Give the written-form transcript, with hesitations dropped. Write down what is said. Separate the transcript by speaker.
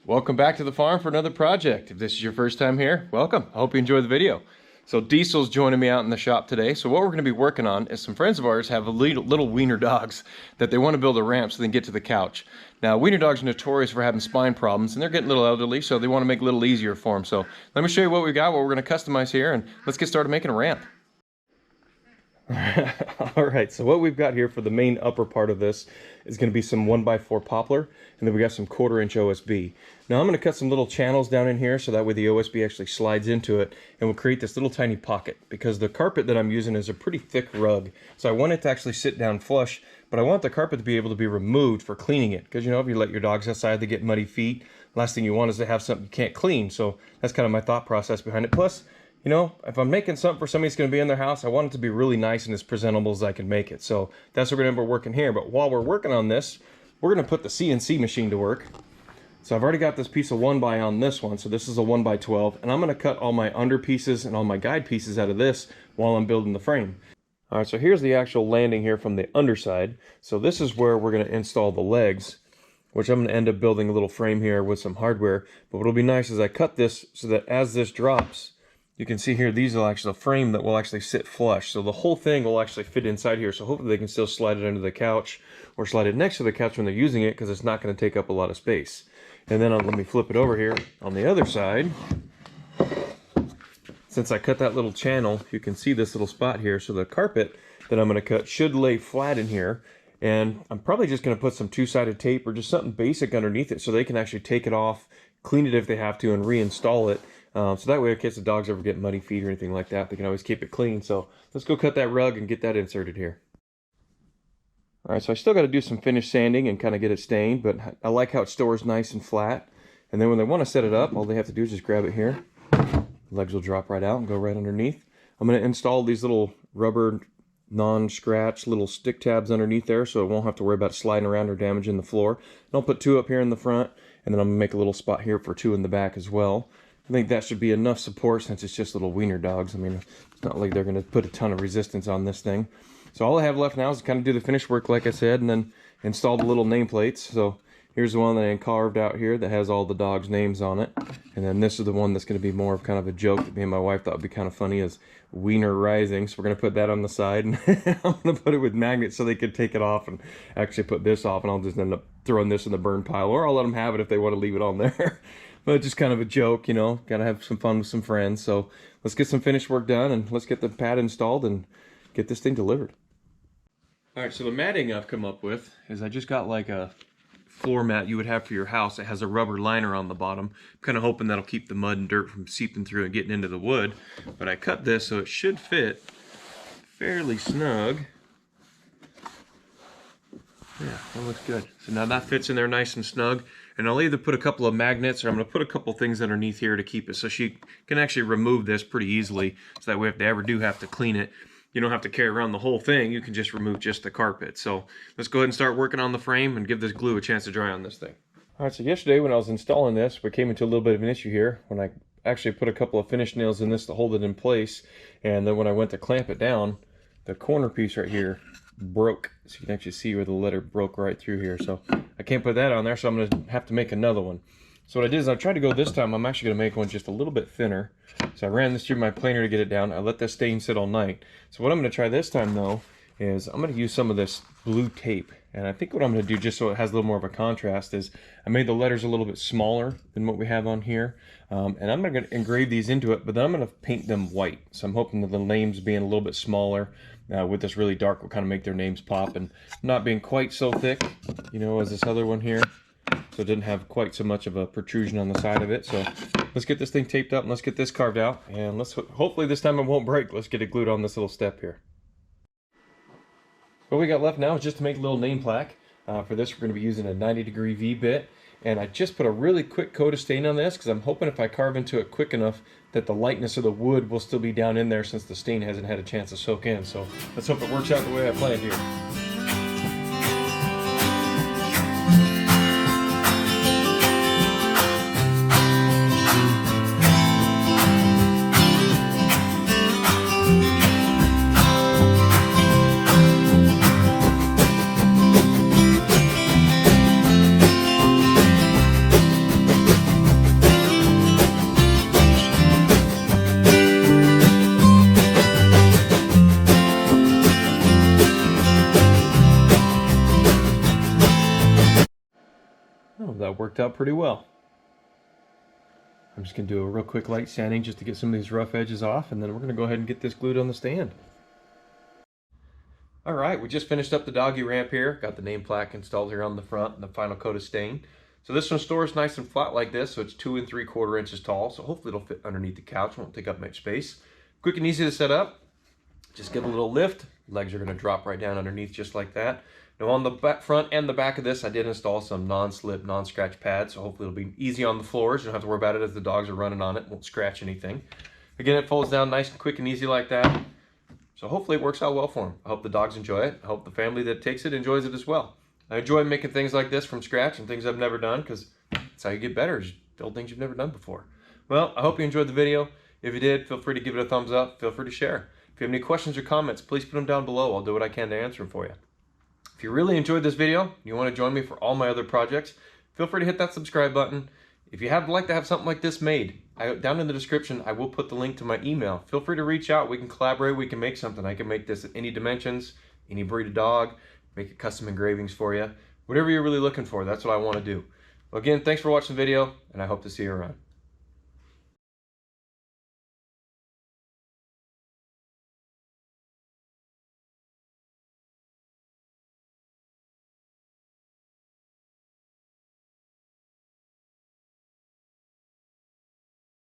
Speaker 1: Welcome back to the farm for another project. If this is your first time here, welcome. I hope you enjoy the video. So Diesel's joining me out in the shop today. So what we're going to be working on is some friends of ours have little Wiener dogs that they want to build a ramp so they can get to the couch. Now Wiener dogs are notorious for having spine problems and they're getting a little elderly, so they want to make it a little easier for them. So let me show you what we got, what we're going to customize here, and let's get started making a ramp. All right, so what we've got here for the main upper part of this is going to be some 1x4 poplar, and then we got some 1/4-inch OSB. Now I'm going to cut some little channels down in here so that way the OSB actually slides into it and will create this little tiny pocket, because the carpet that I'm using is a pretty thick rug. So I want it to actually sit down flush, but I want the carpet to be able to be removed for cleaning it, because you know, if you let your dogs outside, they get muddy feet. Last thing you want is to have something you can't clean. So that's kind of my thought process behind it. Plus, you know, if I'm making something for somebody that's going to be in their house, I want it to be really nice and as presentable as I can make it. So that's what we're going to be working here. But while we're working on this, we're going to put the CNC machine to work. So I've already got this piece of 1x on this one. So this is a 1x12. And I'm going to cut all my under pieces and all my guide pieces out of this while I'm building the frame. All right, so here's the actual landing here from the underside. So this is where we're going to install the legs, which I'm going to end up building a little frame here with some hardware. But what'll be nice is I cut this so that as this drops, you can see here, these will actually, a frame that will actually sit flush. So the whole thing will actually fit inside here. So hopefully they can still slide it under the couch or slide it next to the couch when they're using it, because it's not going to take up a lot of space. And then let me flip it over here on the other side. Since I cut that little channel, you can see this little spot here. So the carpet that I'm going to cut should lay flat in here. And I'm probably just going to put some two-sided tape or just something basic underneath it so they can actually take it off, clean it if they have to, and reinstall it. So that way in case the dogs ever get muddy feet or anything like that, they can always keep it clean. So let's go cut that rug and get that inserted here. All right, so I still got to do some finish sanding and kind of get it stained, but I like how it stores nice and flat. And then when they want to set it up, all they have to do is just grab it here. The legs will drop right out and go right underneath. I'm going to install these little rubber non-scratch little stick tabs underneath there, so it won't have to worry about sliding around or damaging the floor. And I'll put 2 up here in the front, and then I'm going to make a little spot here for 2 in the back as well. I think that should be enough support since it's just little Wiener dogs. I mean, it's not like they're going to put a ton of resistance on this thing. So all I have left now is to kind of do the finish work, like I said, and then install the little nameplates. So here's the one that I carved out here that has all the dogs' names on it. And then this is the one that's going to be more of kind of a joke that me and my wife thought would be kind of funny, is Wiener Rising. So we're going to put that on the side, and I'm going to put it with magnets so they could take it off and actually put this off, and I'll just end up throwing this in the burn pile, or I'll let them have it if they want to leave it on there. But just kind of a joke, you know, gotta have some fun with some friends. So let's get some finished work done and let's get the pad installed and get this thing delivered. All right, so the matting I've come up with is I just got like a floor mat you would have for your house. It has a rubber liner on the bottom. I'm kind of hoping that'll keep the mud and dirt from seeping through and getting into the wood. But I cut this so it should fit fairly snug. Yeah, that looks good. So now that fits in there nice and snug. And I'll either put a couple of magnets, or I'm going to put a couple things underneath here to keep it so she can actually remove this pretty easily. So that way if they ever do have to clean it, you don't have to carry around the whole thing. You can just remove just the carpet. So let's go ahead and start working on the frame and give this glue a chance to dry on this thing. All right, so yesterday when I was installing this, we came into a little bit of an issue here when I actually put a couple of finish nails in this to hold it in place. And then when I went to clamp it down, the corner piece right here broke, so you can actually see where the letter broke right through here. So I can't put that on there, so I'm going to have to make another one. So what I did is I tried to go this time, I'm actually going to make one just a little bit thinner. So I ran this through my planer to get it down. I let this stain sit all night. So what I'm going to try this time though is I'm going to use some of this blue tape. And I think what I'm going to do, just so it has a little more of a contrast, is I made the letters a little bit smaller than what we have on here. And I'm going to engrave these into it, but then I'm going to paint them white. So I'm hoping that the names being a little bit smaller with this really dark will kind of make their names pop, and not being quite so thick, you know, as this other one here. So it didn't have quite so much of a protrusion on the side of it. So let's get this thing taped up and let's get this carved out. And let's hopefully this time it won't break. Let's get it glued on this little step here. What we got left now is just to make a little name plaque. For this, we're going to be using a 90-degree V-bit. And I just put a really quick coat of stain on this because I'm hoping if I carve into it quick enough that the lightness of the wood will still be down in there since the stain hasn't had a chance to soak in. So let's hope it works out the way I planned here. worked out pretty well. I'm just going to do a real quick light sanding just to get some of these rough edges off, and then we're going to go ahead and get this glued on the stand. All right, we just finished up the doggy ramp here. Got the name plaque installed here on the front and the final coat of stain. So this one stores nice and flat like this, so it's 2 3/4 inches tall, so hopefully it'll fit underneath the couch, won't take up much space. Quick and easy to set up. Just give a little lift. Legs are going to drop right down underneath just like that. Now on the back, front and the back of this, I did install some non-slip, non-scratch pads, so hopefully it'll be easy on the floors. You don't have to worry about it as the dogs are running on it. It won't scratch anything. Again, it folds down nice and quick and easy like that. So hopefully it works out well for them. I hope the dogs enjoy it. I hope the family that takes it enjoys it as well. I enjoy making things like this from scratch and things I've never done, because that's how you get better, is build things you've never done before. Well, I hope you enjoyed the video. If you did, feel free to give it a thumbs up. Feel free to share. If you have any questions or comments, please put them down below. I'll do what I can to answer them for you. If you really enjoyed this video, and you want to join me for all my other projects, feel free to hit that subscribe button. If you would like to have something like this made, down in the description, I will put the link to my email. Feel free to reach out. We can collaborate. We can make something. I can make this at any dimensions, any breed of dog, make it custom engravings for you. Whatever you're really looking for, that's what I want to do. Well, again, thanks for watching the video, and I hope to see you around.